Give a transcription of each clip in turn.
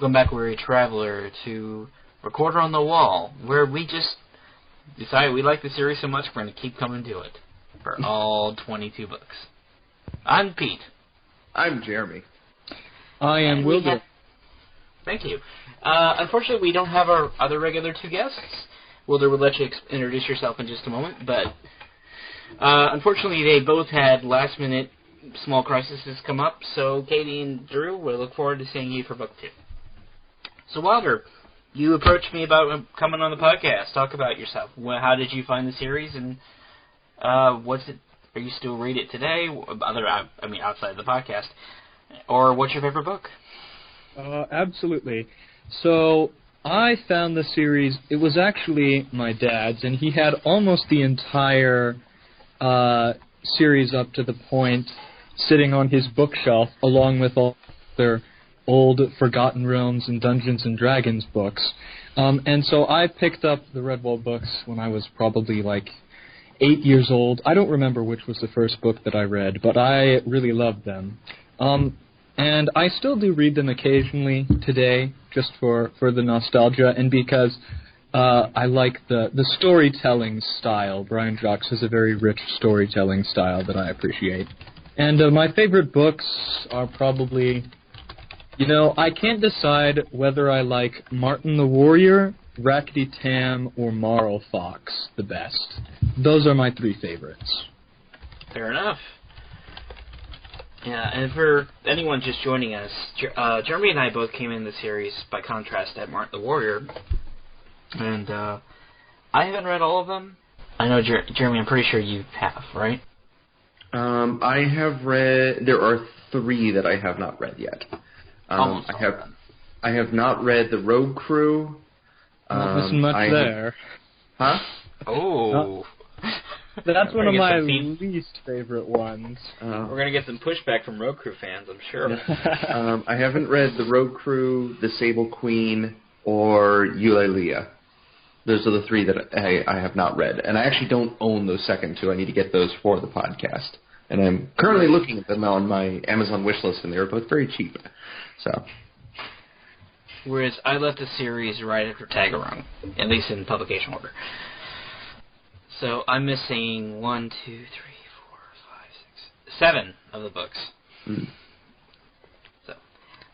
Welcome back, weary traveler, to Recorder on the Wall, where we just decided we like the series so much we're going to keep coming to it for all 22 books. I'm Pete. I'm Jeremy. I am Wylder. Thank you. Unfortunately, we don't have our other regular two guests. Wylder will let you introduce yourself in just a moment, but unfortunately they both had last-minute small crises come up, so Katie and Drew, we look forward to seeing you for book 2. So Wylder, you approached me about coming on the podcast. Talk about yourself. How did you find the series, and what's it? Are you still read it today? Outside the podcast, or what's your favorite book? Absolutely. So I found the series. It was actually my dad's, and he had almost the entire series up to the point sitting on his bookshelf, along with all their old Forgotten Realms and Dungeons and Dragons books. And so I picked up the Redwall books when I was probably like 8 years old. I don't remember which was the first book that I read, but I really loved them. And I still do read them occasionally today, just for the nostalgia, and because I like the storytelling style. Brian Jacques has a very rich storytelling style that I appreciate. And my favorite books are probably, I can't decide whether I like Martin the Warrior, Rackety Tam, or Marl Fox the best. Those are my 3 favorites. Fair enough. Yeah, and for anyone just joining us, Jeremy and I both came in the series, by contrast, at Martin the Warrior. And I haven't read all of them. I know, Jeremy, I'm pretty sure you have, right? I have read... There are 3 that I have not read yet. I have not read The Rogue Crew. Not this much there. Huh? Oh. That's one of my least favorite ones. We're going to get some pushback from Rogue Crew fans, I'm sure. I haven't read The Rogue Crew, The Sable Queen, or Eulalia. Those are the 3 that I have not read. And I actually don't own those second 2. I need to get those for the podcast. And I'm currently looking at them on my Amazon wishlist, and they're both very cheap. So. Whereas I left the series right after Tagarung, at least in publication order. So I'm missing 1, 2, 3, 4, 5, 6, 7 of the books. So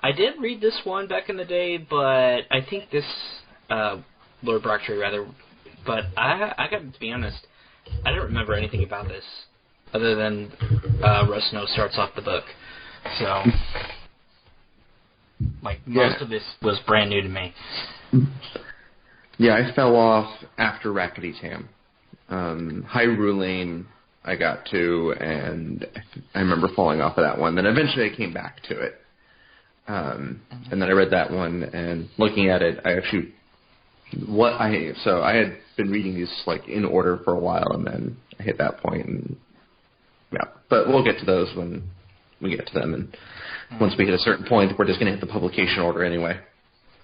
I did read this one back in the day, but I think this Lord Brocktree rather. But I got to be honest, I don't remember anything about this other than Russ Snow starts off the book. So most of this was brand new to me. Yeah, I fell off after Rackety Tam. Hyrule Lane I got to, and I remember falling off of that one. Then eventually I came back to it. And then I read that one, and looking at it, so I had been reading these in order for a while, and then I hit that point, and but we'll get to those when we get to them, and once we hit a certain point, we're just going to hit the publication order anyway.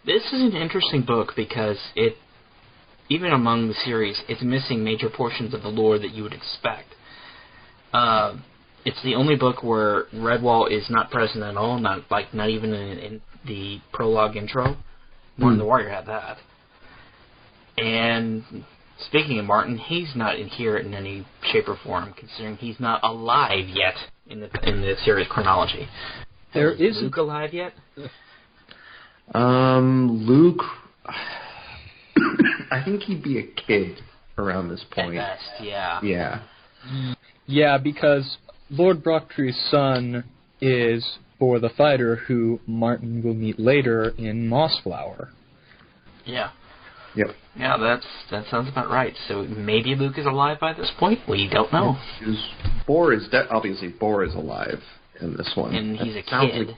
This is an interesting book because even among the series, it's missing major portions of the lore that you would expect. It's the only book where Redwall is not present at all, not even in the prologue intro. Martin the Warrior had that. And speaking of Martin, he's not in here in any shape or form, considering he's not alive yet in the series chronology. Is Luke alive yet? Luke... I think he'd be a kid around this point. At best, yeah. Yeah. Yeah, because Lord Brocktree's son is for the fighter who Martin will meet later in Mossflower. Yeah. Yep. Yeah, that sounds about right. So maybe Luke is alive by this point? We don't know. Obviously Boar is alive in this one. And he's a kid.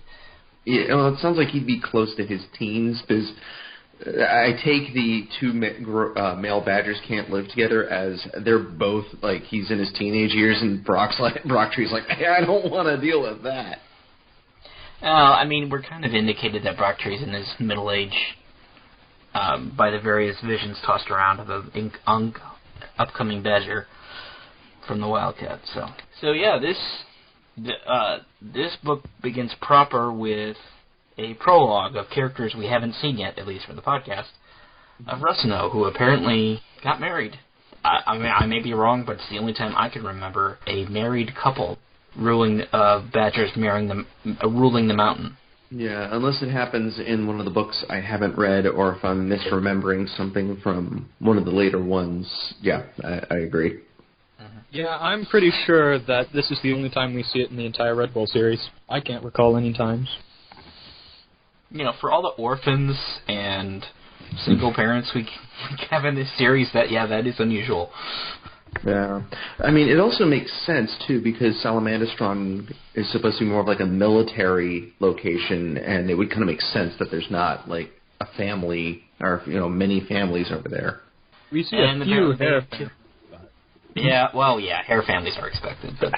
It sounds like he'd be close to his teens, because I take the 2 male badgers can't live together as they're both, he's in his teenage years, and Brocktree's like, hey, I don't want to deal with that. We're kind of indicated that Brocktree's in his middle age by the various visions tossed around of the upcoming badger from the Wildcat. So yeah, this book begins proper with a prologue of characters we haven't seen yet, at least for the podcast, of Rusino, who apparently got married. I mean, I may be wrong, but it's the only time I can remember a married couple ruling badgers ruling the mountain. Yeah, unless it happens in one of the books I haven't read, or if I'm misremembering something from one of the later ones. Yeah, I agree. Yeah, I'm pretty sure that this is the only time we see it in the entire Red Bull series. I can't recall any times. You know, for all the orphans and single parents we have in this series, that is unusual. Yeah. I mean, it also makes sense, too, because Salamandastron is supposed to be more of like a military location, and it would kind of make sense that there's not, like, a family, or, many families over there. We see a few hair families. Hair families are expected, but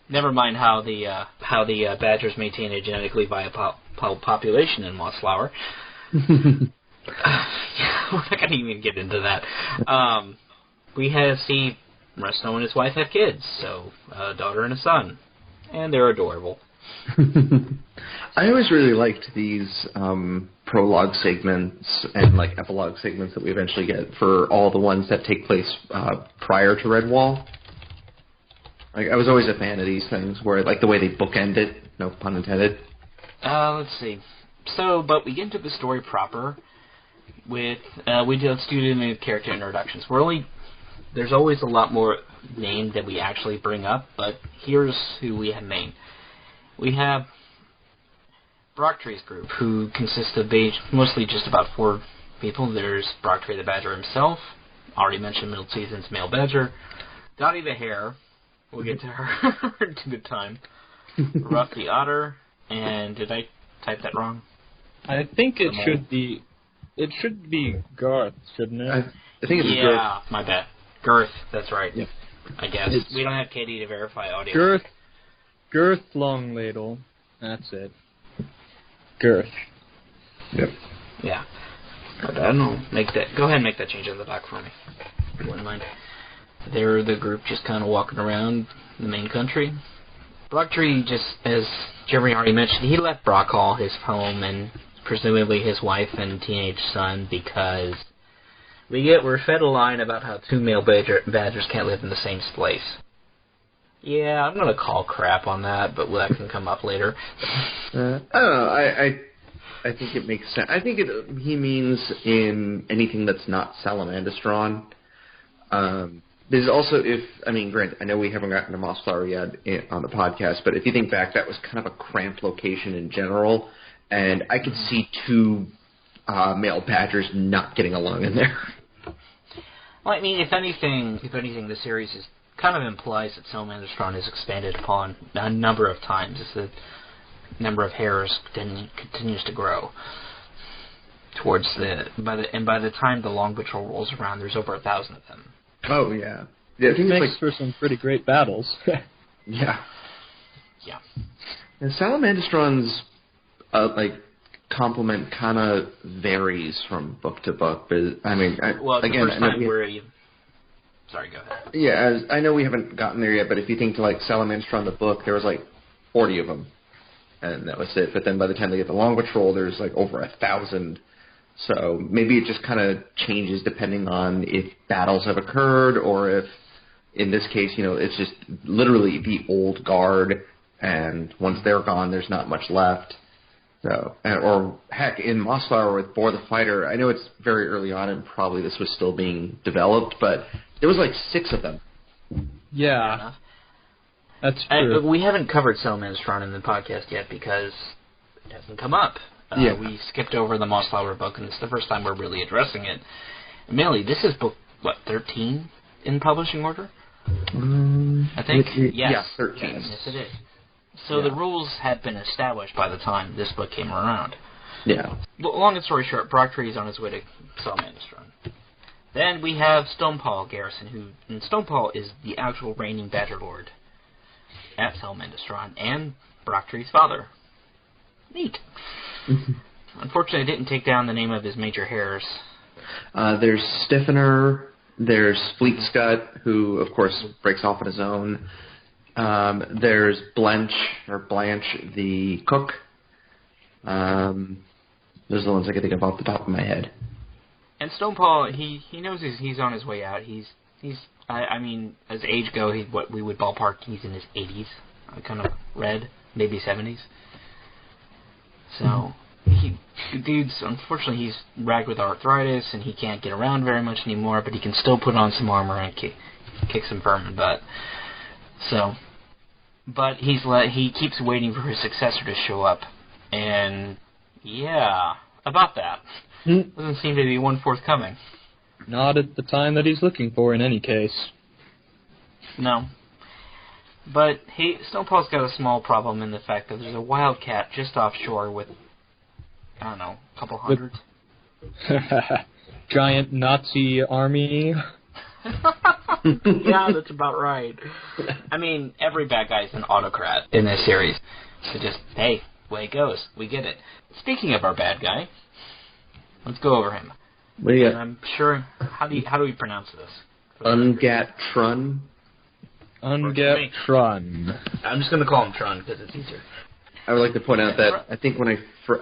never mind how the badgers maintain a genetically viable population in Mossflower. We're not going to even get into that. We see Rusno and his wife have kids, so a daughter and a son, and they're adorable. I always really liked these prologue segments and like epilogue segments that we eventually get for all the ones that take place prior to Redwall. Like, I was always a fan of these things, where like the way they bookend it, no pun intended. Let's see. So, but we get into the story proper with let's do it in the character introductions. There's always a lot more named that we actually bring up, but here's who we have named. We have Brocktree's group, who consists of mostly just about 4 people. There's Brocktree the Badger himself, already mentioned middle season's male badger, Dottie the Hare, we'll get to her in good time, Ruff the Otter, and did I type that wrong? I think it should be Garth, shouldn't it? I think it's Girth. Yeah, my bad. Girth, that's right. Yeah. I guess. We don't have Katie to verify audio. Girth Longladle. That's it. Girth. Yep. Yeah. But I don't know. Go ahead and make that change on the back for me, if you wouldn't mind. They're the group just kind of walking around the main country. Brocktree, just as Jeremy already mentioned, he left Brockhall, his home, and presumably his wife and teenage son, because we're fed a line about how 2 male badgers can't live in the same place. Yeah, I'm going to call crap on that, but that can come up later. I don't know. I think it makes sense. I think he means in anything that's not Salamandastron. There's also, Grant, I know we haven't gotten to Mossflower yet on the podcast, but if you think back, that was kind of a cramped location in general, and I could see 2 male badgers not getting along in there. Well, I mean, if anything, the series kind of implies that Salamandastron is expanded upon a number of times as the number of hares continues to grow. By the time the Long Patrol rolls around, there's over 1,000 of them. Oh yeah, I think it makes for some pretty great battles. Yeah. Yeah. And Salamandastron's complement kind of varies from book to book, but Sorry, go ahead. Yeah, I know we haven't gotten there yet, but if you think to like Salamandastron the book, there was like 40 of them, and that was it. But then by the time they get the Long Patrol, there's like over 1,000. So maybe it just kind of changes depending on if battles have occurred, or if, in this case, it's just literally the old guard, and once they're gone, there's not much left. So, or heck, in Mossflower with Boar the Fighter, I know it's very early on, and probably this was still being developed, but there was like 6 of them. Yeah, that's true. We haven't covered Salamandastron in the podcast yet because it hasn't come up. We skipped over the Mossflower book, and it's the first time we're really addressing it. Mainly, this is book, 13 in publishing order? I think? Yes. Yeah, 13. Yes, it is. So the rules had been established by the time this book came around. Yeah. Long and story short, Brocktree is on his way to Salamandastron. Then we have Stonepaw Garrison, and Stonepaw is the actual reigning Badger Lord at Salamandastron, and Brocktree's father. Neat. Unfortunately, I didn't take down the name of his major hares. There's Stiffener, there's Fleetscut, who, of course, breaks off on his own. There's Blanche, the cook. Those are the ones I can think of off the top of my head. And Stonepaw, he knows he's on his way out. I mean, as age go, what we would ballpark, he's in his 80s. I kind of read, maybe 70s. So, unfortunately, he's racked with arthritis, and he can't get around very much anymore, but he can still put on some armor and kick some vermin butt. So, but he keeps waiting for his successor to show up, and yeah, about that. Doesn't seem to be one forthcoming. Not at the time that he's looking for, in any case. No. But Stonepaw's got a small problem in the fact that there's a wildcat just offshore with, I don't know, a couple hundred. Giant Nazi army. Yeah, that's about right. I mean, every bad guy's an autocrat in this series. So just, hey, way it goes. We get it. Speaking of our bad guy, let's go over him. Yeah. And I'm sure, how do we pronounce this? Ungatt Trunn. Ungatt Trunn. I'm just going to call him Trunn because it's easier. I would like to point out that I think I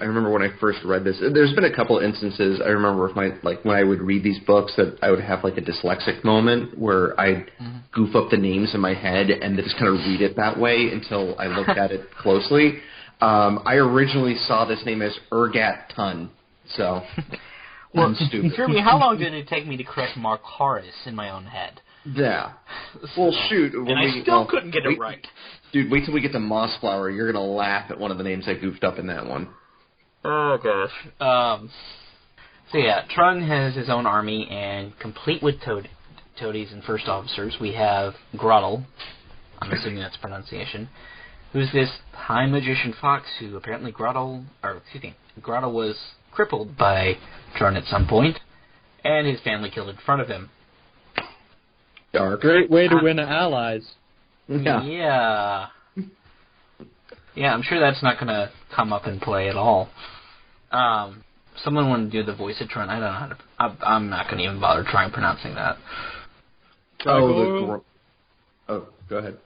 remember when I first read this, there's been a couple instances I remember when I would read these books that I would have like a dyslexic moment where I'd goof up the names in my head and just kind of read it that way until I looked at it closely. I originally saw this name as Ungatt Trunn, so I'm stupid. Jeremy, how long did it take me to correct Mark Horace in my own head? Yeah. Well, shoot. And I still couldn't get it right. Dude, wait till we get to Mossflower. You're going to laugh at one of the names I goofed up in that one. Oh, gosh. So, yeah, Trunn has his own army, and complete with toadies and first officers, we have Grottle, I'm assuming that's pronunciation, who's this high magician fox who apparently Grottle was crippled by Trunn at some point, and his family killed in front of him. Dark. Great way to win allies. Yeah. Yeah, I'm sure that's not going to come up in play at all. Someone want to do the voice of Trunn? I don't know how to... I'm not going to even bother trying pronouncing that. Fraggle. Go ahead.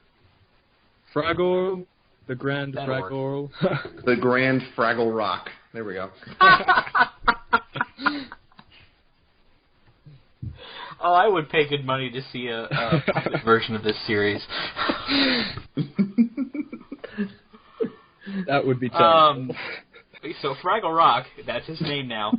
Fraggle. The Grand That'll Fraggle. The Grand Fraggle Rock. There we go. Oh, I would pay good money to see a version of this series. That would be tough. So Fraggle Rock, that's his name now.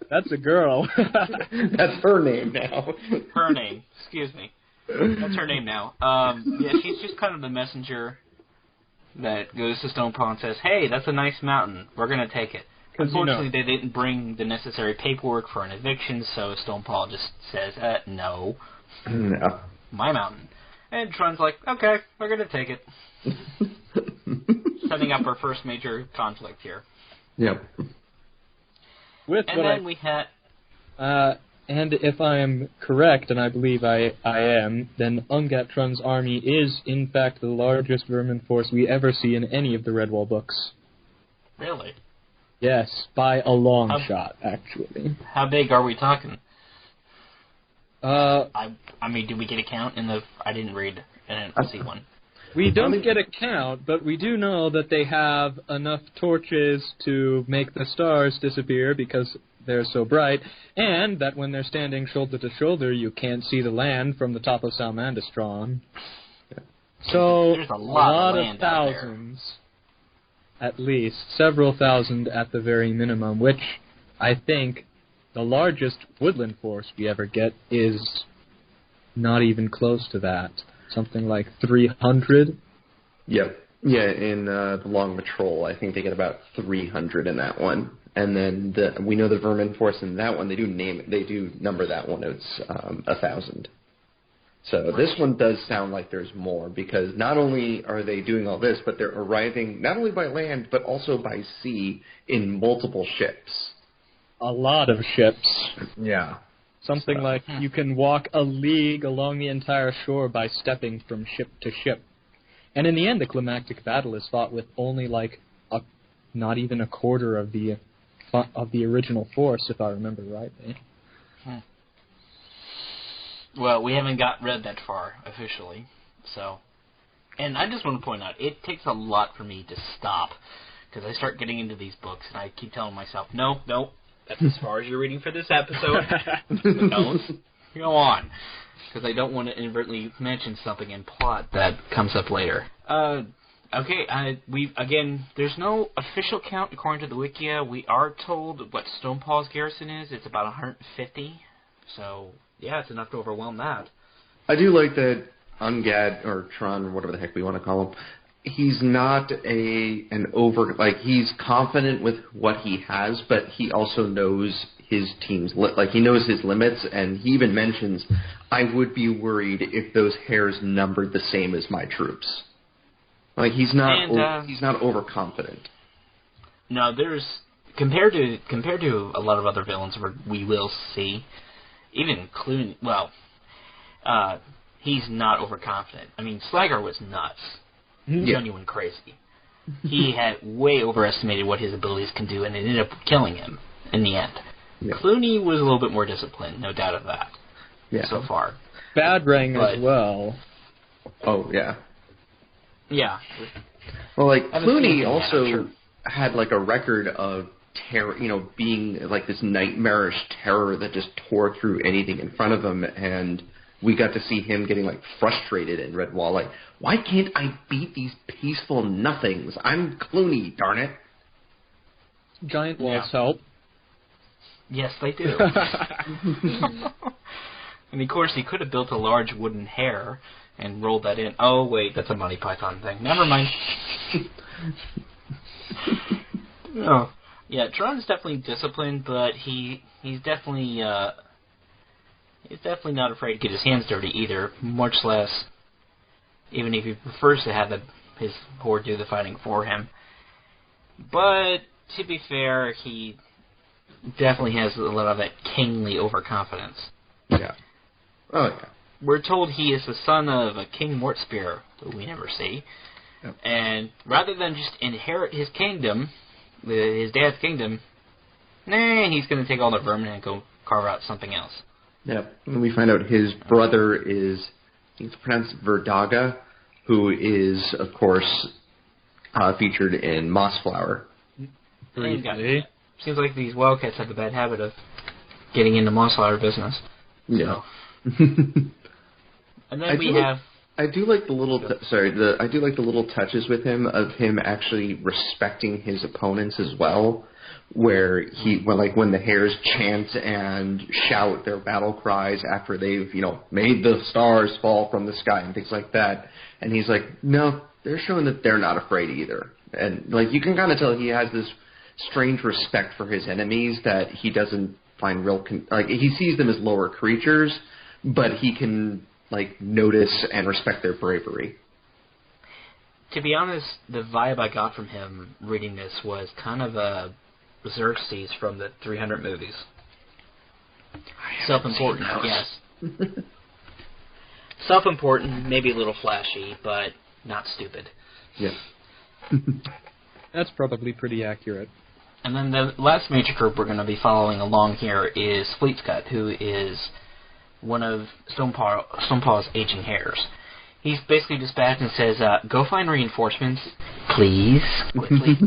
That's a girl. That's her name now. Her name, excuse me. That's her name now. Yeah, she's just kind of the messenger that goes to Stonepaw and says, "Hey, that's a nice mountain. We're gonna take it." Unfortunately, they didn't bring the necessary paperwork for an eviction, so Stonepaw just says, no. No. My mountain. And Trunn's like, okay, we're going to take it. Setting up our first major conflict here. Yep. And if I am correct, and I believe I am, then Ungatt Trunn's army is, in fact, the largest vermin force we ever see in any of the Redwall books. Really? Yes, by a long shot, actually. How big are we talking? I mean, did we get a count in the... I didn't see one. We don't get a count, but we do know that they have enough torches to make the stars disappear because they're so bright, and that when they're standing shoulder to shoulder, you can't see the land from the top of Salmandastron. So, there's a lot of thousands. At least, several thousand at the very minimum, which I think the largest woodland force we ever get is not even close to that. Something like 300? Yep. Yeah, in the Long Patrol, I think they get about 300 in that one. And then we know the vermin force in that one, they do number that one as 1,000. So this one does sound like there's more, because not only are they doing all this, but they're arriving not only by land, but also by sea in multiple ships. A lot of ships. Yeah. Something like you can walk a league along the entire shore by stepping from ship to ship. And in the end, the climactic battle is fought with only not even a quarter of the original force, if I remember rightly. Well, we haven't read that far officially, so. And I just want to point out, it takes a lot for me to stop because I start getting into these books, and I keep telling myself, no, that's as far as you're reading for this episode. Don't go on, because I don't want to inadvertently mention something in plot that comes up later. Okay, there's no official count according to the Wikia. We are told what Stonepaw's garrison is. It's about 150. So, yeah, it's enough to overwhelm that. I do like that Ungatt, or Trunn, whatever the heck we want to call him, he's not he's confident with what he has, but he also knows his team's, he knows his limits, and he even mentions, I would be worried if those hairs numbered the same as my troops. Like, he's not overconfident. No, there's compared to a lot of other villains where we will see, even Clooney. Well, he's not overconfident. I mean, Slagar was nuts, genuine crazy. He had way overestimated what his abilities can do, and it ended up killing him in the end. Yeah. Clooney was a little bit more disciplined, no doubt of that. Yeah. So far, Badrang as well. Oh yeah. Yeah. Well, Clooney also had a record of terror, being this nightmarish terror that just tore through anything in front of him, and we got to see him getting frustrated in Redwall. Why can't I beat these peaceful nothings? I'm Clooney, darn it. Giant walls help. Yes, they do. And of course, he could have built a large wooden hare and rolled that in. Oh, wait, that's a Monty Python thing. Never mind. Oh. Yeah, Trunn's definitely disciplined, but he's definitely not afraid to get his hands dirty either, much less even if he prefers to have his horde do the fighting for him. But, to be fair, he definitely has a lot of that kingly overconfidence. Yeah. Oh, yeah. We're told he is the son of a King Mortspear, who we never see. Yep. And rather than just inherit his kingdom, his dad's kingdom, he's going to take all the vermin and go carve out something else. Yep. And we find out his brother is, I think it's pronounced Verdaga, who is, of course, featured in Mossflower. Seems like these Wildcats have a bad habit of getting into Mossflower business. Yeah. So. And then I do like the little touches with him of him actually respecting his opponents as well, where when the hares chant and shout their battle cries after they've made the stars fall from the sky and things like that, and he's like, no, they're showing that they're not afraid either, and you can kind of tell he has this strange respect for his enemies that he doesn't find he sees them as lower creatures, but he can notice and respect their bravery. To be honest, the vibe I got from him reading this was kind of a Xerxes from the 300 movies. Self-important, yes. Self-important, maybe a little flashy, but not stupid. Yeah. That's probably pretty accurate. And then the last major group we're going to be following along here is Fleetscut, who is one of Stonepaw's aging hares. He's basically dispatched and says, go find reinforcements, please, quickly.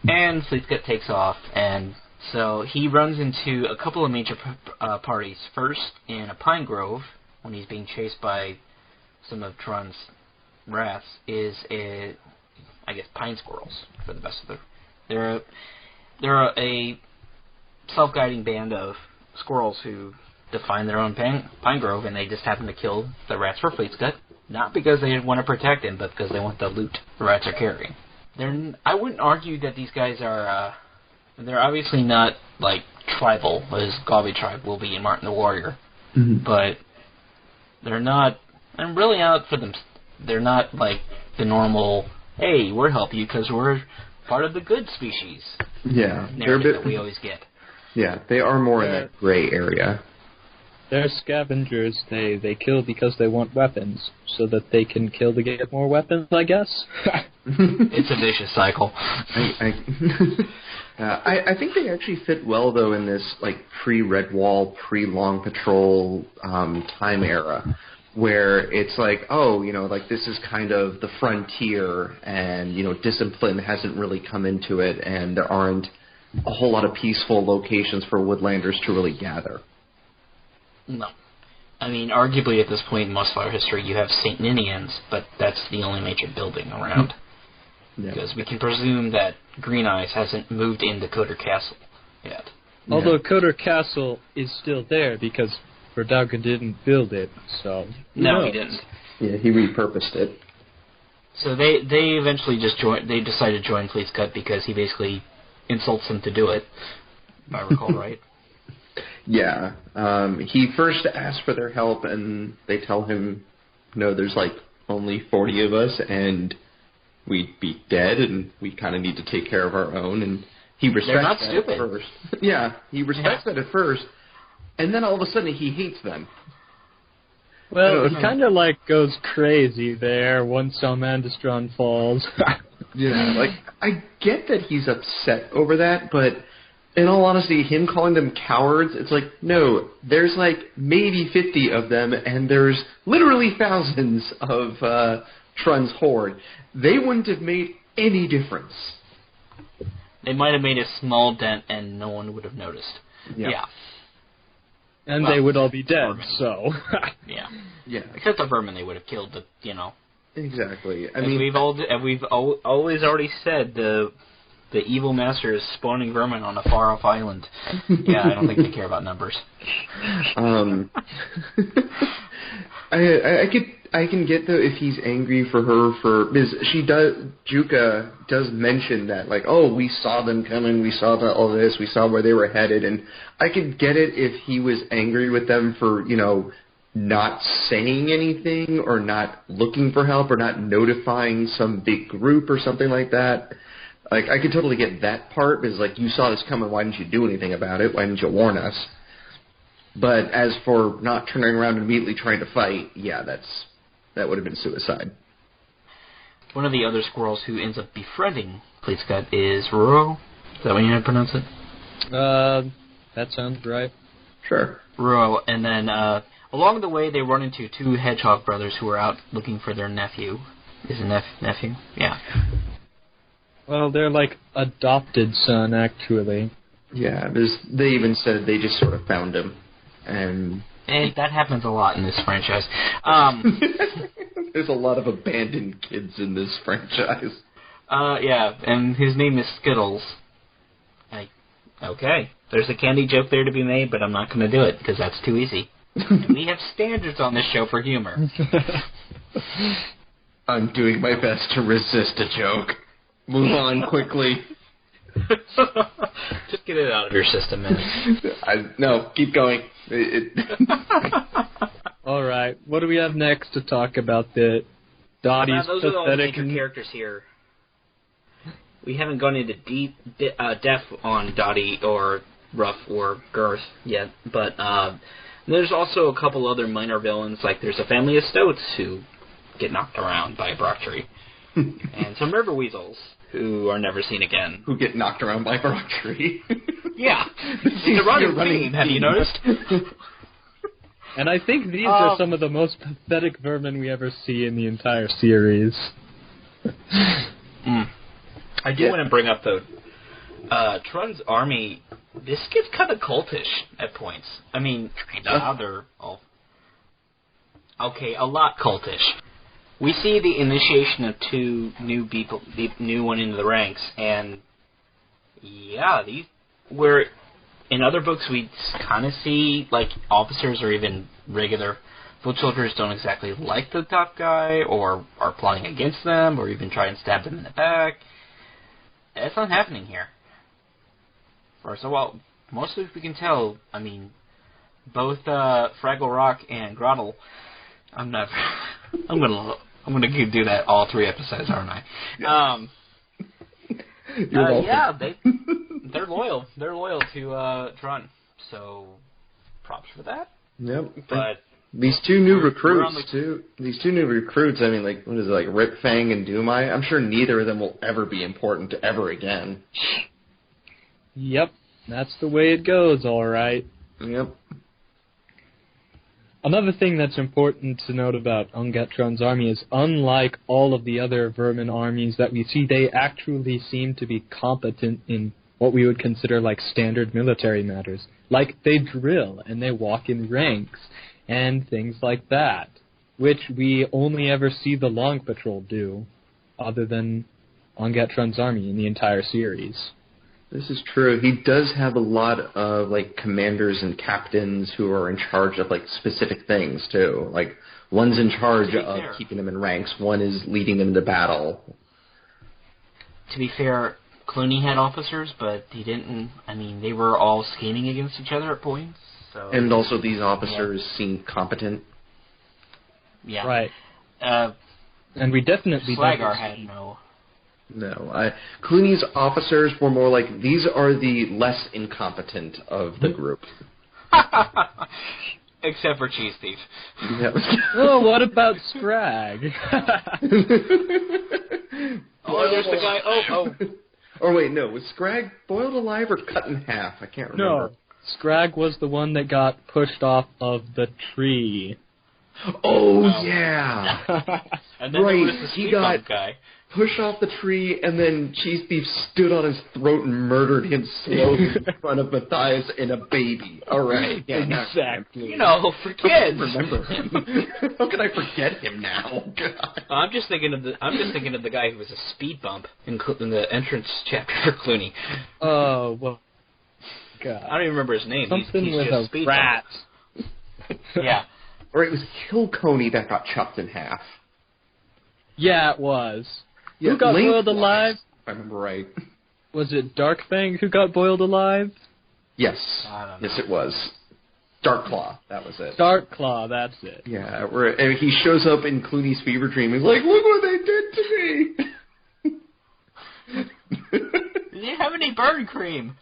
And Fleetscut takes off, and so he runs into a couple of major parties. First, in a pine grove, when he's being chased by some of Trunn's wraths, is pine squirrels, for the best of them. They're a self-guiding band of squirrels who define their own pine grove, and they just happen to kill the rats for Fleetscut, not because they want to protect him, but because they want the loot the rats are carrying. I wouldn't argue that these guys are, they're obviously not, tribal, as Galbi tribe will be in Martin the Warrior, but they're not, I'm really out for them. They're not, the normal, hey, we'll help you because we're part of the good species. Yeah. Narrative that we always get. Yeah, they are more in that gray area. They're scavengers. They kill because they want weapons, so that they can kill to get more weapons, I guess. It's a vicious cycle. I think they actually fit well, though, in this pre-Redwall, pre-Long Patrol time era, where it's like, oh, like this is kind of the frontier, and discipline hasn't really come into it, and there aren't a whole lot of peaceful locations for woodlanders to really gather. No. I mean, arguably at this point in Mossfire history, you have St. Ninian's, but that's the only major building around. Yeah. Because we can presume that Green Eyes hasn't moved into Coder Castle yet. Although Coder Castle is still there because Verdaga didn't build it, so... No, he didn't. Yeah, he repurposed it. So they eventually they decided to join Fleet's Cut because he basically insults them to do it, if I recall right. Yeah. He first asked for their help, and they tell him, no, there's like only 40 of us, and we'd be dead, and we kind of need to take care of our own, and he respects that at first. Yeah, he respects that at first, and then all of a sudden he hates them. Well, he kind of like goes crazy there once Salmandastron falls. Yeah, like, I get that he's upset over that, but in all honesty, him calling them cowards, it's like, no, there's like maybe 50 of them, and there's literally thousands of Trunn's horde. They wouldn't have made any difference. They might have made a small dent, and no one would have noticed. Yeah. And they would all be dead, so... Yeah. Except the vermin they would have killed, but, Exactly. I mean, we've always already said the evil master is spawning vermin on a far-off island. Yeah, I don't think they care about numbers. I can get though if he's angry for her because Juka does mention that, like, oh, we saw them coming, we saw all this, we saw where they were headed, and I could get it if he was angry with them for not saying anything or not looking for help or not notifying some big group or something like that. Like, I could totally get that part, because, like, you saw this coming, why didn't you do anything about it? Why didn't you warn us? But as for not turning around and immediately trying to fight, yeah, that would have been suicide. One of the other squirrels who ends up befriending Fleet's Cut is Ruro. Is that how you pronounce it? That sounds right. Sure. Ruro, and then along the way they run into two hedgehog brothers who are out looking for their nephew. Is it nephew? Yeah. Well, they're like adopted son, actually. Yeah, they even said they just sort of found him. And that happens a lot in this franchise. There's a lot of abandoned kids in this franchise. Yeah, and his name is Skittles. Okay, there's a candy joke there to be made, but I'm not going to do it, because that's too easy. We have standards on this show for humor. I'm doing my best to resist a joke. Move on quickly. Just get it out of your system, man. No, keep going. All right, what do we have next to talk about the Dottie's those pathetic... are all the major characters here. We haven't gone into depth on Dottie or Ruff or Girth yet, but there's also a couple other minor villains, like there's a family of Stoats who get knocked around by Brocktree, and some river weasels who are never seen again. Who get knocked around by Brocktree. Yeah. It's a running theme, have you noticed? And I think these are some of the most pathetic vermin we ever see in the entire series. I do want to bring up, though, Trunn's army, this gets kind of cultish at points. I mean, now they're all... Okay, a lot cultish. We see the initiation of two new people, the new one into the ranks, and yeah, where in other books we kind of see like officers or even regular foot soldiers don't exactly like the top guy, or are plotting against them, or even try and stab them in the back. That's not happening here. First of all, mostly if we can tell, I mean, both Fraggle Rock and Grottle. I'm gonna do that all 3 episodes, aren't I? Yeah, they're loyal. They're loyal to Trunn. So, props for that. Yep. But these two new recruits, I mean, like, what is it, like Rip Fang and Doomai? I'm sure neither of them will ever be important ever again. Yep, that's the way it goes. All right. Yep. Another thing that's important to note about Ungatt Trunn's army is, unlike all of the other vermin armies that we see, they actually seem to be competent in what we would consider like standard military matters. Like, they drill and they walk in ranks and things like that, which we only ever see the Long Patrol do, other than Ungatt Trunn's army in the entire series. This is true. He does have a lot of, like, commanders and captains who are in charge of, like, specific things, too. Like, one's in charge of keeping them in ranks, one is leading them into battle. To be fair, Clooney had officers, but he didn't. I mean, they were all skating against each other at points. So. And also these officers seem competent. Yeah. Right. And we definitely Slagar had no... No. Clooney's officers were more like, these are the less incompetent of the group. Except for Cheese Thief. Yeah. Oh, what about Scrag? Oh, there's the guy. Oh. Or wait, no. Was Scrag boiled alive or cut in half? I can't remember. No. Scrag was the one that got pushed off of the tree. Oh, yeah. And then there was the speed bump guy. Pushed off the tree, and then Cheese Thief stood on his throat and murdered him slowly in front of Matthias and a baby. All right. Yeah, exactly. You know, for kids. Remember him. How can I forget him now? God. I'm just thinking of the guy who was a speed bump in the entrance chapter for Clooney. Oh, well, God. I don't even remember his name. Something he's with just a speed rat. Bump. Yeah. Or it was Kilconey that got chopped in half. Yeah, it was. Yeah, who got boiled alive? If I remember right. Was it Darkfang who got boiled alive? Yes. I don't know. Yes, it was. Darkclaw. That was it. Darkclaw, that's it. Yeah, where he shows up in Clooney's fever dream. He's like, look what they did to me! Did you have any burn cream?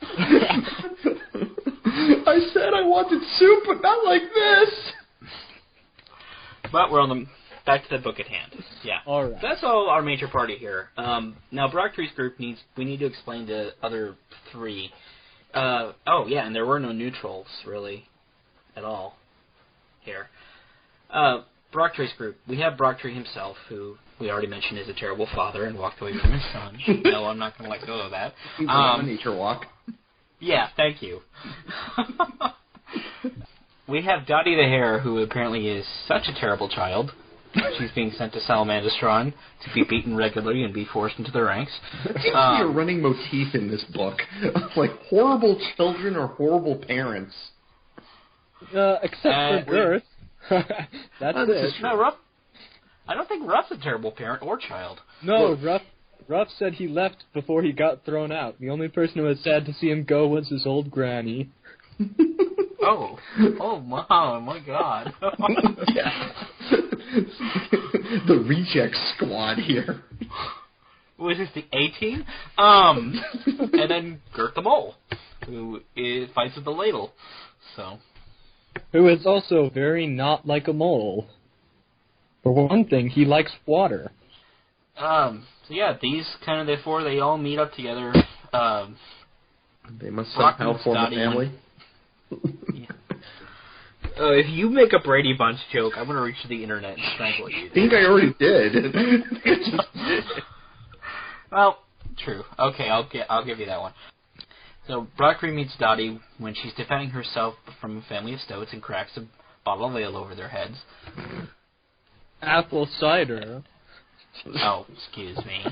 I said I wanted soup, but not like this! But we're on the... Back to the book at hand. Yeah. All right. That's all our major party here. Now, Brocktree's group we need to explain the other three. And there were no neutrals, really, at all here. Brocktree's group. We have Brocktree himself, who we already mentioned is a terrible father and walked away from his son. No, I'm not going to let go of that. He's on a nature walk. Yeah, thank you. We have Dottie the Hare, who apparently is such a terrible child. She's being sent to Salamandastron to be beaten regularly and be forced into the ranks. It seems to be a running motif in this book. Like, horrible children or horrible parents. Except for Girth. That's it. No, Ruff. I don't think Ruff's a terrible parent or child. No, Ruff said he left before he got thrown out. The only person who was sad to see him go was his old granny. Oh wow, my God. Yeah. The reject squad here. Was this the A-team? And then Gert the Mole, who fights with the ladle. So. Who is also very not like a mole. For one thing, he likes water. So yeah, these kind of the four, they all meet up together. They must somehow form a family. Yeah. If you make a Brady Bunch joke, I'm going to reach to the internet and strangle you. I think I already did. Well, true. Okay, I'll give you that one. So Brocktree meets Dottie when she's defending herself from a family of stoats and cracks a bottle of ale over their heads. Apple cider. Oh, excuse me.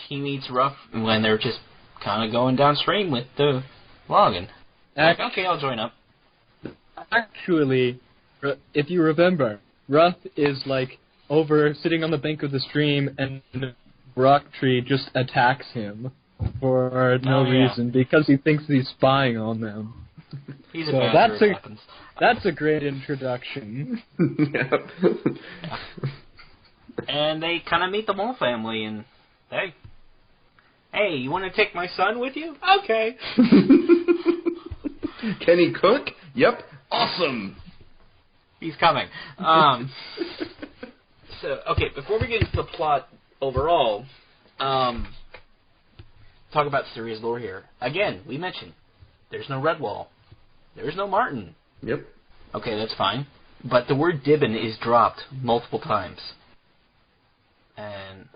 He meets Ruff when they're just kind of going downstream with the logging. Like, okay, I'll join up. Actually, if you remember, Ruff is like over sitting on the bank of the stream, and Brocktree just attacks him for no reason because he thinks he's spying on them. He's a bastard. That's a great introduction. Yeah. And they kind of meet the Mole family, and hey, you want to take my son with you? Okay. Can he cook? Yep. Awesome. He's coming. So, okay, before we get into the plot overall, talk about series lore here. Again, we mentioned there's no Redwall. There's no Martin. Yep. Okay, that's fine. But the word Dibbin is dropped multiple times. And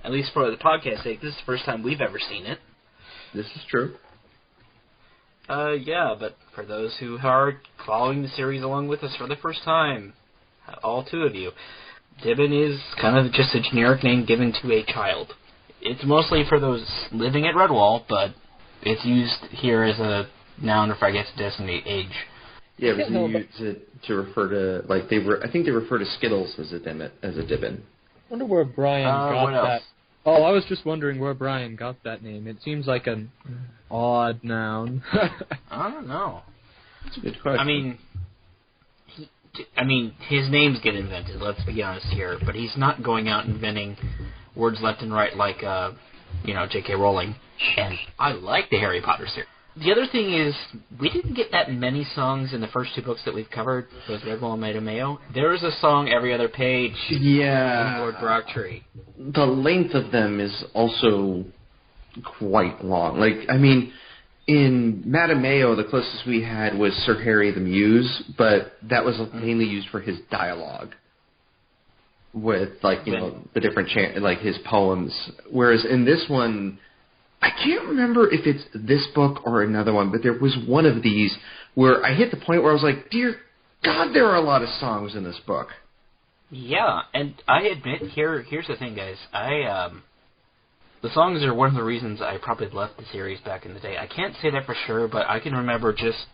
at least for the podcast sake, this is the first time we've ever seen it. This is true. Yeah, but for those who are following the series along with us for the first time, all two of you, Dibbin is kind of just a generic name given to a child. It's mostly for those living at Redwall, but it's used here as a noun or I guess designate age. Yeah, it was used to refer to, like, I think they refer to Skittles as a Dibbin. I wonder where Brian got what else? that. Oh, I was just wondering where Brian got that name. It seems like an odd noun. I don't know. That's a good question. I mean, his names get invented, let's be honest here, but he's not going out inventing words left and right like, J.K. Rowling. And I like the Harry Potter series. The other thing is, we didn't get that many songs in the first two books that we've covered, both Redwall and Maida Mayo. There is a song every other page in Lord Brocktree. The length of them is also quite long. Like, I mean, in Maida Mayo, the closest we had was Sir Harry the Muse, but that was mainly used for his dialogue with, like, the different like his poems. Whereas in this one, I can't remember if it's this book or another one, but there was one of these where I hit the point where I was like, dear God, there are a lot of songs in this book. Yeah, and I admit, here's the thing, guys. The songs are one of the reasons I probably left the series back in the day. I can't say that for sure, but I can remember just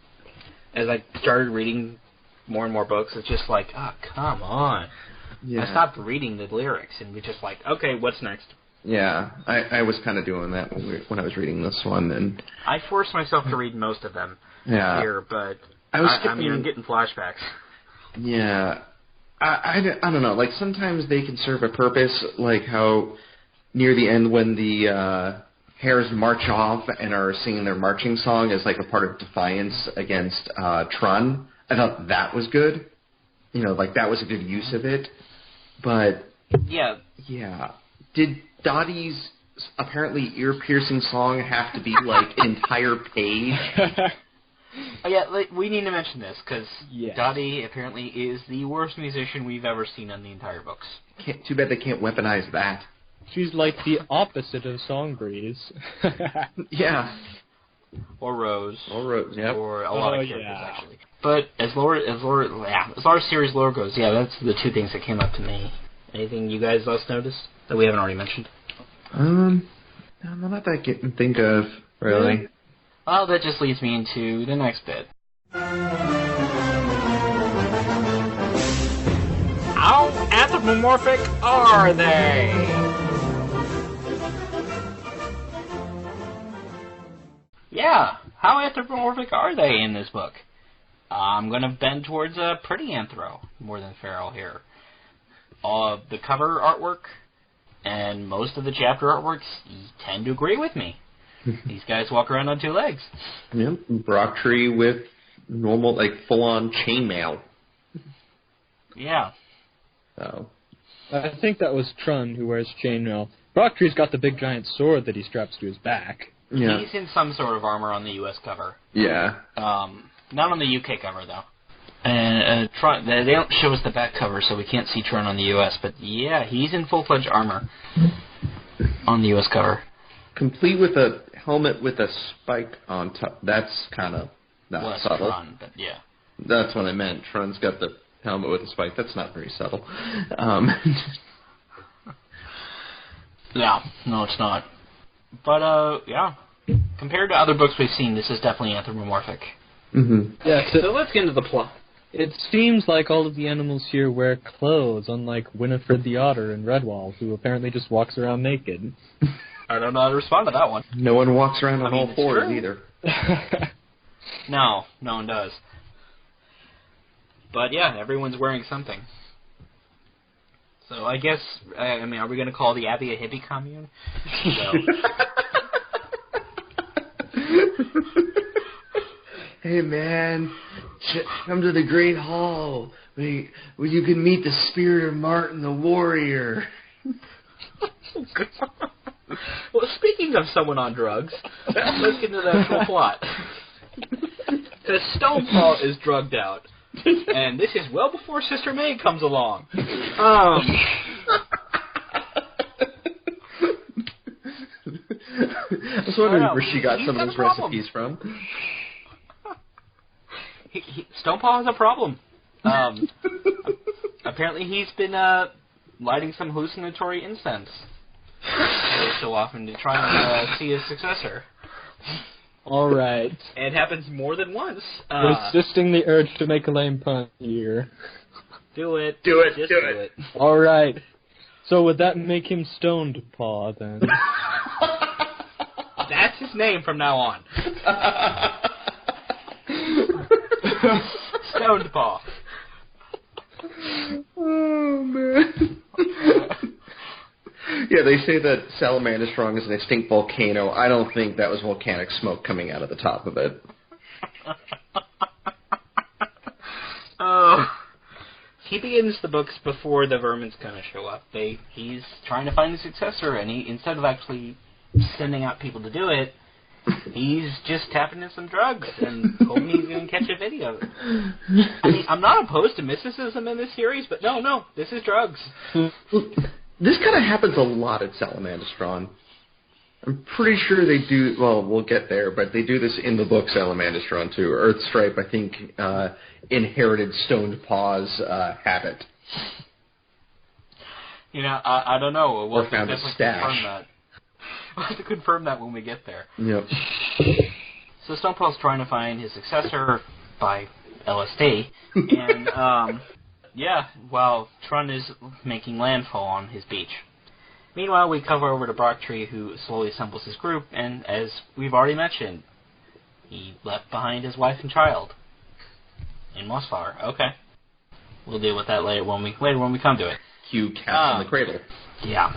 as I started reading more and more books, it's just like, come on. Yeah. I stopped reading the lyrics and was just like, okay, what's next? Yeah, I was kind of doing that when I was reading this one, and I forced myself to read most of them here, but I'm getting flashbacks. Yeah, I don't know. Like, sometimes they can serve a purpose, like how near the end when the Hares march off and are singing their marching song as like a part of defiance against Trunn. I thought that was good. Like that was a good use of it. But yeah. Did Dottie's apparently ear-piercing song have to be like an entire page? We need to mention this because Dottie apparently is the worst musician we've ever seen in the entire books. Too bad they can't weaponize that. She's like the opposite of Songbreeze. Yeah. Or Rose. Yep. Or a lot of characters, actually. But as far as series lore goes, that's the two things that came up to me. Anything you guys else noticed that we haven't already mentioned? No, not that I can think of, really. Yeah. Well, that just leads me into the next bit. How anthropomorphic are they? Yeah, how anthropomorphic are they in this book? I'm going to bend towards a pretty anthro more than feral here. The cover artwork and most of the chapter artworks tend to agree with me. These guys walk around on two legs. Yep, Brocktree with normal, like, full-on chainmail. Yeah. So. I think that was Trunn who wears chainmail. Brocktree's got the big giant sword that he straps to his back. Yeah. He's in some sort of armor on the U.S. cover. Yeah. Not on the UK cover, though. And Trunn, they don't show us the back cover, so we can't see Trunn on the U.S., but yeah, he's in full-fledged armor on the U.S. cover. Complete with a helmet with a spike on top. That's kind of not subtle. Trunn, but yeah. That's what I meant. Trunn's got the helmet with a spike. That's not very subtle. Yeah, no, it's not. But, yeah. Compared to other books we've seen, this is definitely anthropomorphic. Mm-hmm. Yeah, so let's get into the plot. It seems like all of the animals here wear clothes, unlike Winifred the Otter in Redwall, who apparently just walks around naked. I don't know how to respond to that one. No one walks around on all fours either. No one does. But yeah, everyone's wearing something. So I guess, are we going to call the Abbey a hippie commune? No. Hey man, come to the Great Hall where you can meet the spirit of Martin the Warrior. Well, speaking of someone on drugs, let's get into the actual plot. Because Stonepaw is drugged out. And this is well before Sister May comes along. I was wondering where she got some of those recipes from. Stonepaw has a problem. Apparently he's been lighting some hallucinatory incense every so often to try and see his successor. All right. It happens more than once. Resisting the urge to make a lame pun here. Do it. Do it. Just do do it. All right. So would that make him Stoned Paw then? That's his name from now on. Stoned Paw. Oh, man. Yeah, they say that Salamander Strong is an extinct volcano. I don't think that was volcanic smoke coming out of the top of it. He begins the books before the vermin's gonna show up. He's trying to find a successor, and instead of actually sending out people to do it, he's just tapping in some drugs and hoping he's gonna catch a video. I mean, I'm not opposed to mysticism in this series, but no, this is drugs. This kind of happens a lot at Salamandastron. I'm pretty sure they do, well, we'll get there, but they do this in the book Salamandastron too. Earthstripe, I think, inherited Stoned Paw's habit. You know, I don't know. We'll Or found a stash. Confirm that. We'll have to confirm that when we get there. Yep. So Stonepaw's trying to find his successor by LSD, and while Trunn is making landfall on his beach. Meanwhile, we cover over to Brocktree, who slowly assembles his group, and as we've already mentioned, he left behind his wife and child in Mossflower. Okay, we'll deal with that later when we come to it. Cue Cats in the Cradle. Yeah.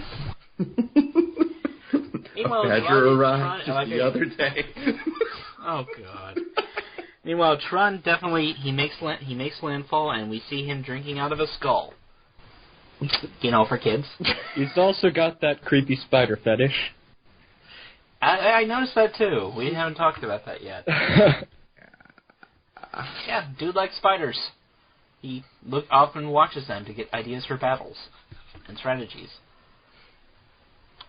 Meanwhile, Badger arrived just the other day. Oh God. Meanwhile, Trunn definitely he makes landfall, and we see him drinking out of a skull. You know, for kids. He's also got that creepy spider fetish. I noticed that too. We haven't talked about that yet. Yeah, dude likes spiders. He often watches them to get ideas for battles and strategies.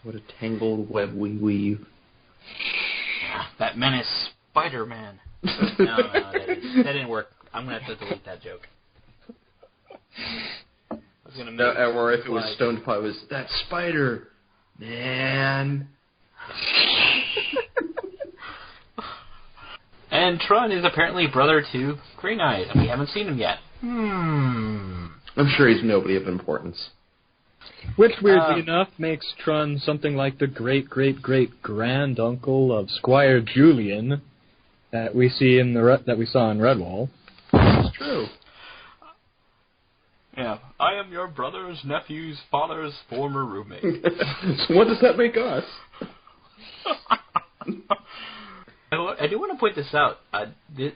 What a tangled web we weave. That menace, Spider-Man. No, that didn't work. I'm going to have to delete that joke. Or if it was Stoned Paw, it was that spider, man. And Trunn is apparently brother to Green Eyes, and we haven't seen him yet. I'm sure he's nobody of importance. Which, weirdly enough, makes Trunn something like the great-great-great-granduncle of Squire Julian that we see that we saw in Redwall. It's true. Yeah, I am your brother's nephew's father's former roommate. So what does that make us? I do want to point this out, at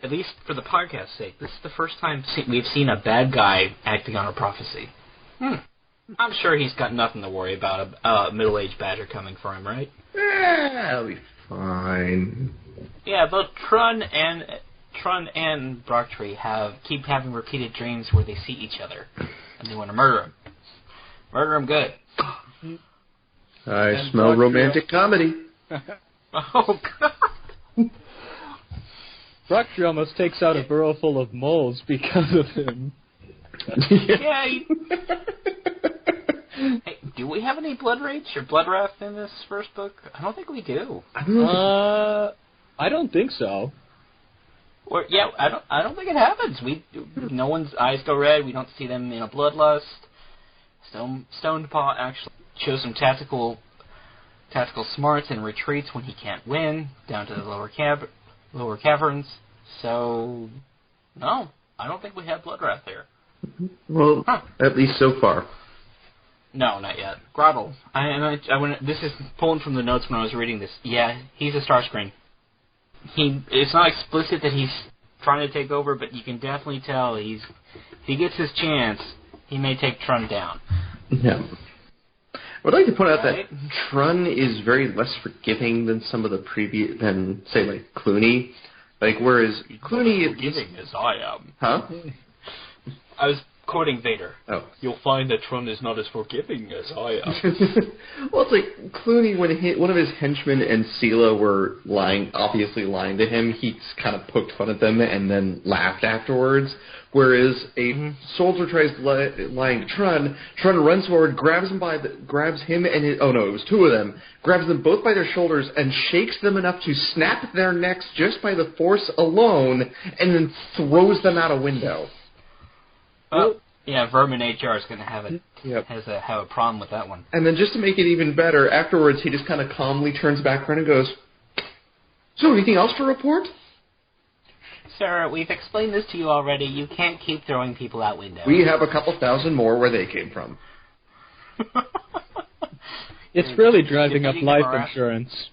least for the podcast's sake. This is the first time we've seen a bad guy acting on a prophecy. I'm sure he's got nothing to worry about a middle-aged badger coming for him, right? That'll be fine. Yeah, both Trunn and Brocktree keep having repeated dreams where they see each other, and they want to murder him. Murder him good. I smell romantic comedy. Oh, God. Brocktree almost takes out a burrow full of moles because of him. Yeah. Hey, do we have any blood rage or blood wrath in this first book? I don't think we do. I don't think so. Or I don't think it happens. No one's eyes go red. We don't see them in a bloodlust. Stonepaw actually shows some tactical smarts and retreats when he can't win down to the lower caverns. So, no, I don't think we have blood wrath there. Well, at least so far. No, not yet. Grottle. This is pulling from the notes when I was reading this. Yeah, he's a Starscream. It's not explicit that he's trying to take over, but you can definitely tell if he gets his chance, he may take Trunn down. Yeah. I would like to point out that Trunn is very less forgiving than some of the than say like Clooney. Like, whereas Clooney... Forgiving as I am. Huh? I was quoting Vader. Oh. You'll find that Trunn is not as forgiving as I am. Well, it's like Clooney, when one of his henchmen and Sela were obviously lying to him, he kind of poked fun at them and then laughed afterwards. Whereas a soldier tries lying to Trunn runs forward, grabs him and it was two of them, grabs them both by their shoulders and shakes them enough to snap their necks just by the force alone, and then throws them out a window. Yeah, Vermin HR is going to have a problem with that one. And then just to make it even better, afterwards he just kind of calmly turns back around and goes, "So, anything else to report?" Sir, we've explained this to you already. You can't keep throwing people out windows. We have a couple thousand more where they came from. It's really driving up life insurance.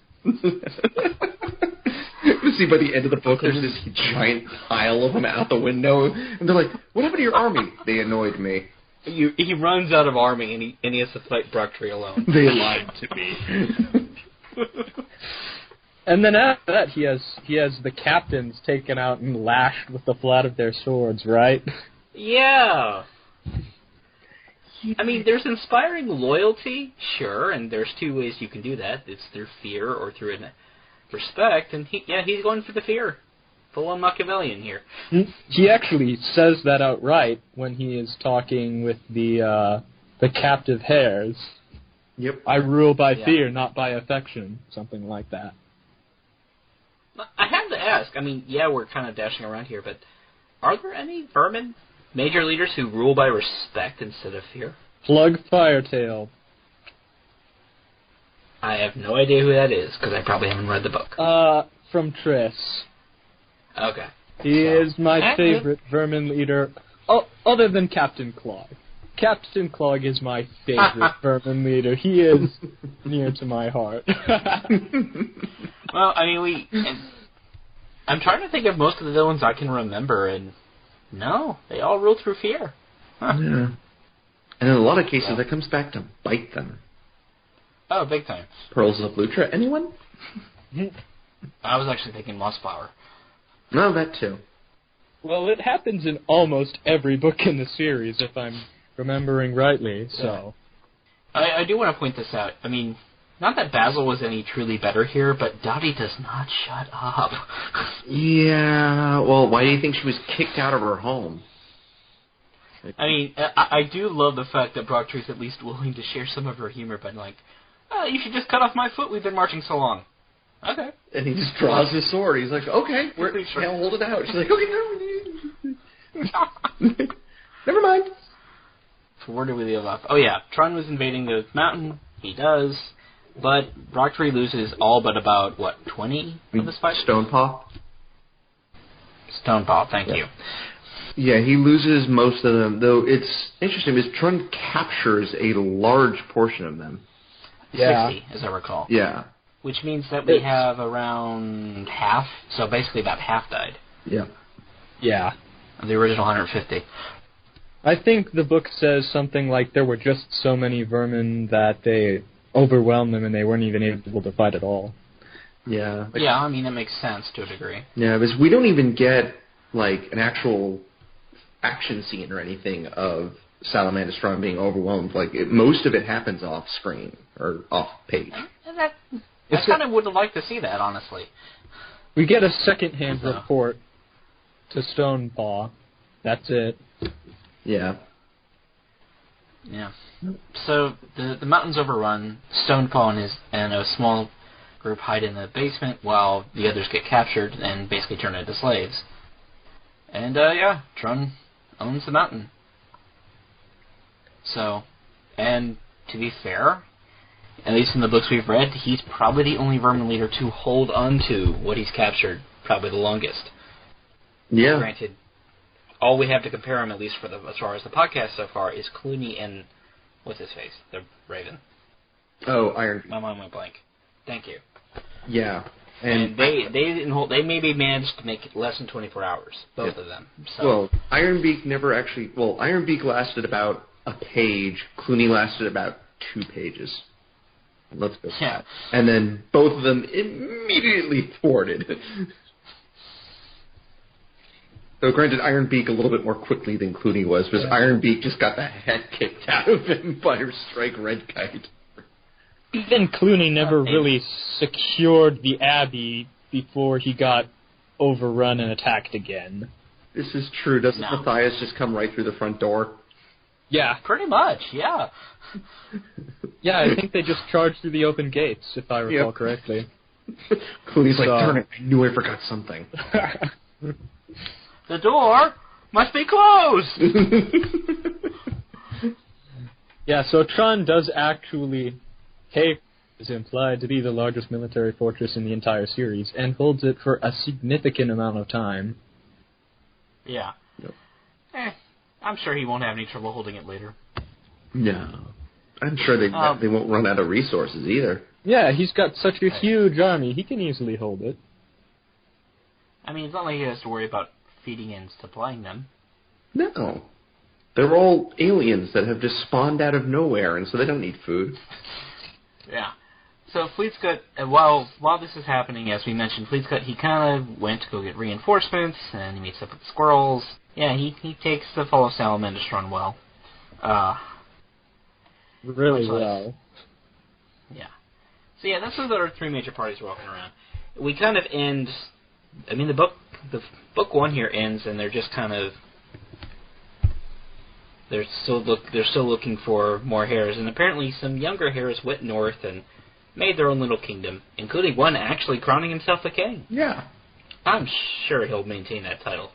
You see by the end of the book, there's this giant pile of them out the window, and they're like, "What happened to your army?" "They annoyed me." He runs out of army, and he has to fight Brocktree alone. "They lied to me." And then after that, he has the captains taken out and lashed with the flat of their swords, right? Yeah. I mean, there's inspiring loyalty, sure, and there's two ways you can do that. It's through fear or through respect, and he's going for the fear. Full-on Machiavellian here. He actually says that outright when he is talking with the captive hares. Yep. I rule by fear, not by affection. Something like that. I have to ask, I mean, we're kind of dashing around here, but are there any vermin major leaders who rule by respect instead of fear? Plug Firetail. I have no idea who that is, because I probably haven't read the book. From Triss. Okay. He is my favorite vermin leader, other than Captain Clog. Captain Clog is my favorite vermin leader. He is near to my heart. Well, I mean, I'm trying to think of most of the villains I can remember, and no, they all rule through fear. Huh. Yeah. And in a lot of cases, that comes back to bite them. Oh, big time. Pearls of Lutra, anyone? I was actually thinking Mossflower. No, that too. Well, it happens in almost every book in the series, if I'm remembering rightly, so... I do want to point this out. I mean, not that Basil was any truly better here, but Dottie does not shut up. Yeah, well, why do you think she was kicked out of her home? I mean, I do love the fact that Brocktree's at least willing to share some of her humor, but like, you should just cut off my foot, we've been marching so long. Okay. And he just draws his sword. He's like, okay, can't hold it out. She's like, okay, never mind. So where do we leave off? Oh yeah, Trunn was invading the mountain. He does. But Brocktree loses all but about, 20 of this fight? Stonepaw? Stonepaw, thank you. Yeah, he loses most of them, though it's interesting because Trunn captures a large portion of them. 60, as I recall. Yeah. Which means that we have around half, so basically about half died. Yeah. Yeah. Of the original 150. I think the book says something like there were just so many vermin that they overwhelmed them and they weren't even able to fight at all. Yeah. Yeah, I mean, that makes sense to a degree. Yeah, because we don't even get, an actual action scene or anything of Salamander Strong being overwhelmed. Most of it happens off screen or off page. I kind of would have liked to see that, honestly. We get a second-hand report to Stonepaw. That's it. Yeah. Yeah. So the mountain's overrun. Stonepaw and a small group hide in the basement while the others get captured and basically turned into slaves. And Trunn owns the mountain. So, and to be fair, at least in the books we've read, he's probably the only vermin leader to hold on to what he's captured probably the longest. Yeah. Granted, all we have to compare him, at least as far as the podcast so far, is Clooney and what's his face, the Raven. Oh, Iron. My mind went blank. Thank you. Yeah, and they didn't hold. They maybe managed to make it less than 24 hours, both of them. So. Well, Ironbeak never actually. Well, Ironbeak lasted about a page. Clooney lasted about 2 pages. Let's go. Yeah. And then both of them immediately thwarted. Though granted, Iron Beak a little bit more quickly than Clooney was, because Iron Beak just got the head kicked out of him by her strike Red Kite. Even Clooney never really secured the Abbey before he got overrun and attacked again. This is true. Doesn't Matthias just come right through the front door? Yeah. Pretty much, yeah. Yeah, I think they just charged through the open gates, if I recall correctly. Clooney's like, darn it, I knew I forgot something. The door must be closed! Yeah, so Trunn does actually take is implied to be the largest military fortress in the entire series, and holds it for a significant amount of time. Yeah. Yep. I'm sure he won't have any trouble holding it later. No. I'm sure they won't run out of resources either. Yeah, he's got such a huge army, he can easily hold it. I mean, it's not like he has to worry about feeding and supplying them. No. They're all aliens that have just spawned out of nowhere, and so they don't need food. Yeah. So Fleetscut, while this is happening, as we mentioned, Fleetscut, he kind of went to go get reinforcements, and he meets up with the squirrels. Yeah, he takes the fall of Salamanders run well. Really well. Yeah. So yeah, that's our three major parties walking around. We kind of end. I mean, the book one here ends, and they're just kind of. They're still looking for more hares, and apparently some younger hares went north and made their own little kingdom, including one actually crowning himself a king. Yeah. I'm sure he'll maintain that title.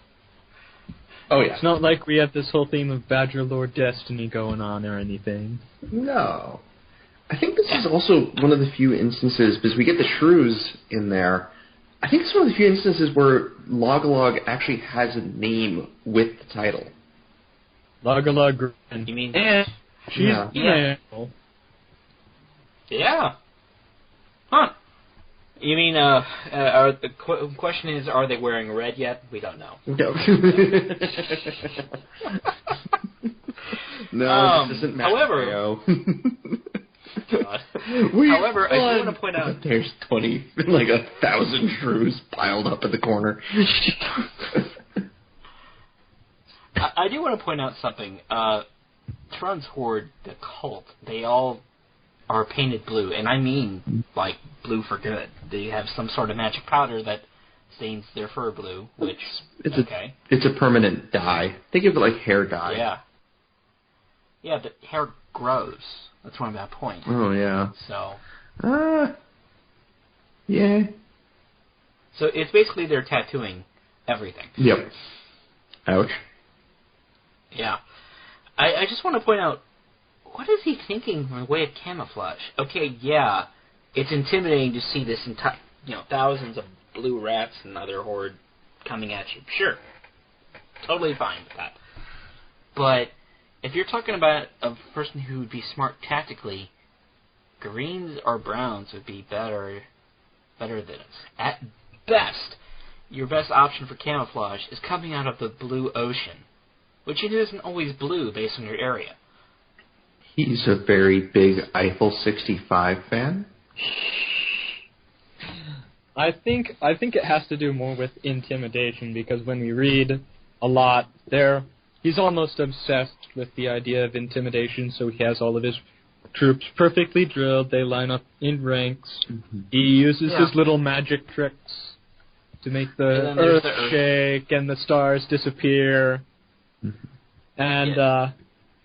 Oh, yeah. It's not like we have this whole theme of Badger Lord Destiny going on or anything. No. I think this is also one of the few instances, because we get the shrews in there, I think it's one of the few instances where Log-a-Log actually has a name with the title. Log-a-Log. You mean... She's yeah. Yeah. Huh. You mean, the question is, are they wearing red yet? We don't know. No. No, this isn't Matt however, God. However, I do want to point out... There's 1,000 shrews piled up in the corner. I do want to point out something. Trunn's Horde, the cult, they all are painted blue, and I mean, like, blue for good. They have some sort of magic powder that stains their fur blue, which, it's a permanent dye. Think of it like hair dye. Yeah. Yeah, but hair grows. That's one of that point. Oh, yeah. So. Yeah. So it's basically they're tattooing everything. Yep. Ouch. Yeah. I just want to point out, what is he thinking in the way of camouflage? Okay, yeah, it's intimidating to see this thousands of blue rats and other horde coming at you. Sure. Totally fine with that. But if you're talking about a person who would be smart tactically, greens or browns would be better than us. At best, your best option for camouflage is coming out of the blue ocean, which it isn't always blue based on your area. He's a very big Eiffel 65 fan. I think it has to do more with intimidation, because when we read a lot there, he's almost obsessed with the idea of intimidation, so he has all of his troops perfectly drilled, they line up in ranks, he uses his little magic tricks to make the earth shake and the stars disappear. And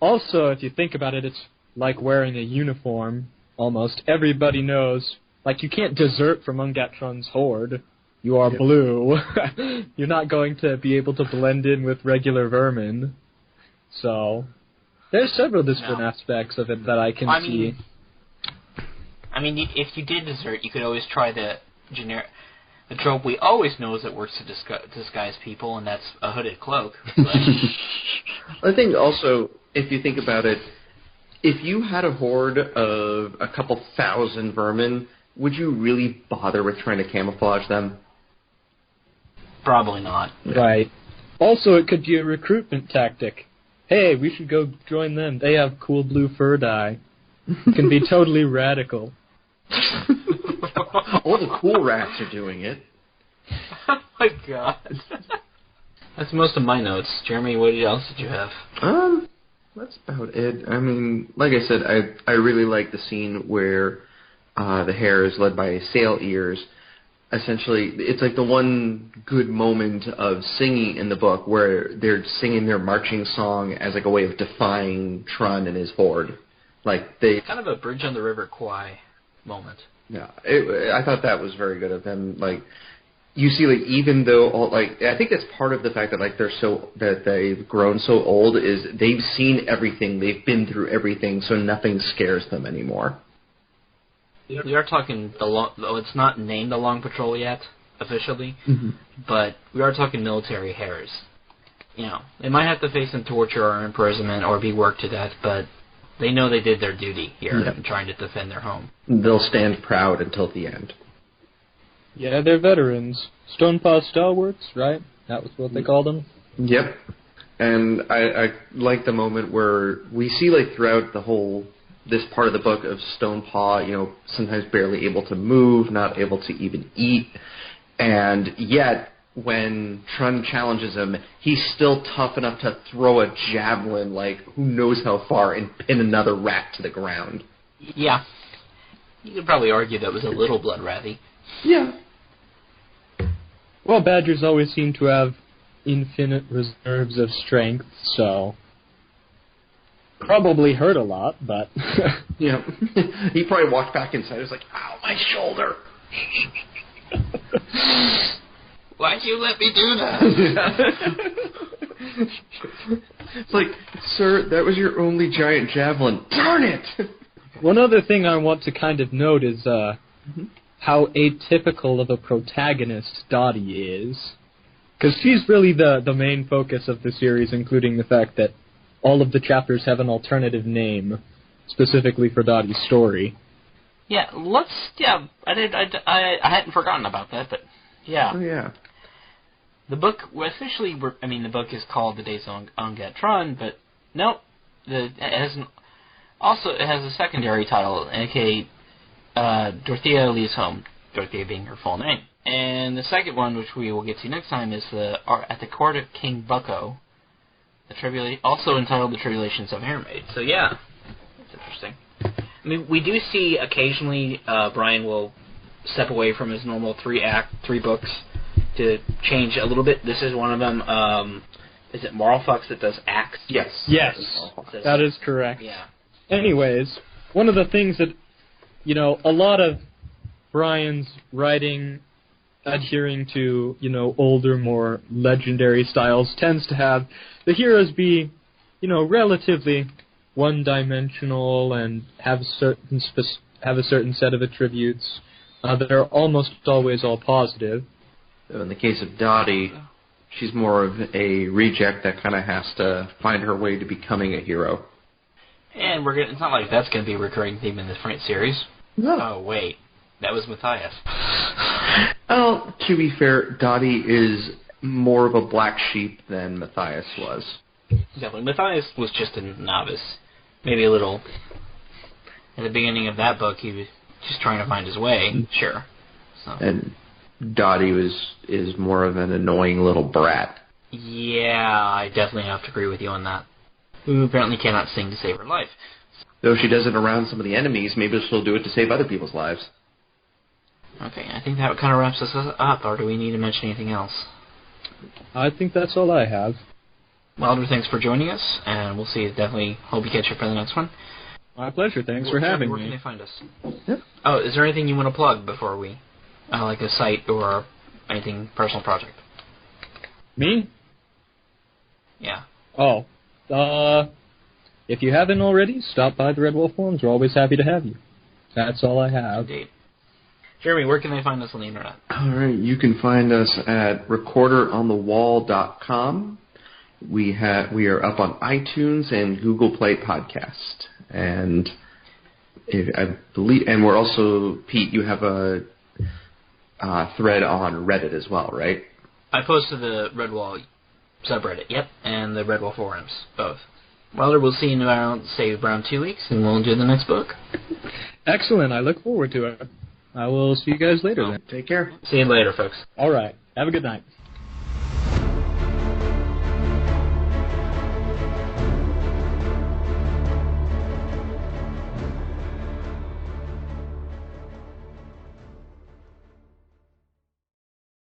also, if you think about it, it's like wearing a uniform, almost. Everybody knows, like, you can't desert from Ungatt Trunn's horde. You are blue. You're not going to be able to blend in with regular vermin. So, there's several different aspects of it that I can see. I mean, if you did desert, you could always try the trope we always know is that works to disguise people, and that's a hooded cloak. I think also, if you think about it, if you had a horde of a couple thousand vermin, would you really bother with trying to camouflage them? Probably not. Right. Also, it could be a recruitment tactic. Hey, we should go join them. They have cool blue fur dye. It can be totally radical. All the cool rats are doing it. Oh my god. That's most of my notes. Jeremy, what else did you have? That's about it. I mean, like I said, I really like the scene where the hare is led by Sail Ears. Essentially, it's like the one good moment of singing in the book where they're singing their marching song as like a way of defying Trunn and his horde. Like they kind of a bridge on the river Kwai moment. Yeah, I thought that was very good of them. Like you see, like even though I think that's part of the fact that like that they've grown so old is they've seen everything, they've been through everything, so nothing scares them anymore. We are talking it's not named the Long Patrol yet, officially, but we are talking military hares. You know, they might have to face some torture or imprisonment or be worked to death, but they know they did their duty here in trying to defend their home. They'll stand proud until the end. Yeah, they're veterans. Stonepaw stalwarts, right? That was what they called them? Yep. And I like the moment where we see, like, throughout this part of the book of Stonepaw, you know, sometimes barely able to move, not able to even eat, and yet when Trunn challenges him, he's still tough enough to throw a javelin, like, who knows how far, and pin another rat to the ground. Yeah. You could probably argue that was a little blood-wrathy. Yeah. Well, badgers always seem to have infinite reserves of strength, so probably hurt a lot, but yeah. He probably walked back inside. He was like, "Ow, my shoulder!" Why'd you let me do that? It's like, sir, that was your only giant javelin. Darn it! One other thing I want to kind of note is how atypical of a protagonist Dottie is. Because she's really the main focus of the series, including the fact that all of the chapters have an alternative name, specifically for Dottie's story. Yeah, I hadn't forgotten about that, but yeah. Oh, yeah. The book, officially, the book is called The Days of Ungatt Trunn, but nope, it has a secondary title, aka Dorothea Leaves Home, Dorothea being her full name. And the second one, which we will get to next time, is At the Court of King Bucko, also entitled The Tribulations of Haremaid. So yeah, that's interesting. I mean, we do see occasionally Brian will step away from his normal three books to change a little bit. This is one of them. Is it Marlfox that does acts? Yes. Yes, that is correct. Yeah. Anyways, one of the things that, you know, a lot of Brian's writing adhering to, you know, older, more legendary styles tends to have the heroes be, you know, relatively one-dimensional and have a certain set of attributes. They're almost always all positive. In the case of Dottie, she's more of a reject that kind of has to find her way to becoming a hero. And it's not like that's going to be a recurring theme in this series. No. Oh, wait. That was Matthias. Well, to be fair, Dottie is more of a black sheep than Matthias was. Definitely. Matthias was just a novice. Maybe a little. At the beginning of that book, he was just trying to find his way. Sure. So. And Dottie is more of an annoying little brat. Yeah, I definitely have to agree with you on that. Who apparently cannot sing to save her life. Though she does it around some of the enemies, maybe she'll do it to save other people's lives. Okay, I think that kind of wraps us up, or do we need to mention anything else? I think that's all I have. Wylder, thanks for joining us, and we'll see you. Definitely hope you catch up for the next one. My pleasure. Thanks for having me. Where can they find us? Yep. Oh, is there anything you want to plug before we, like a site or anything, personal project? Me? Yeah. Oh. If you haven't already, stop by the Red Wolf Forums. We're always happy to have you. That's all I have. Indeed. Jeremy, where can they find us on the internet? All right, you can find us at recorderonthewall.com. We are up on iTunes and Google Play Podcast, and I believe, and we're also, Pete, you have a thread on Reddit as well, right? I posted the Redwall subreddit, yep, and the Redwall forums, both. Wylder, we'll see you in around 2 weeks, and we'll do the next book. Excellent. I look forward to it. I will see you guys later then. Take care. See you later, folks. All right. Have a good night.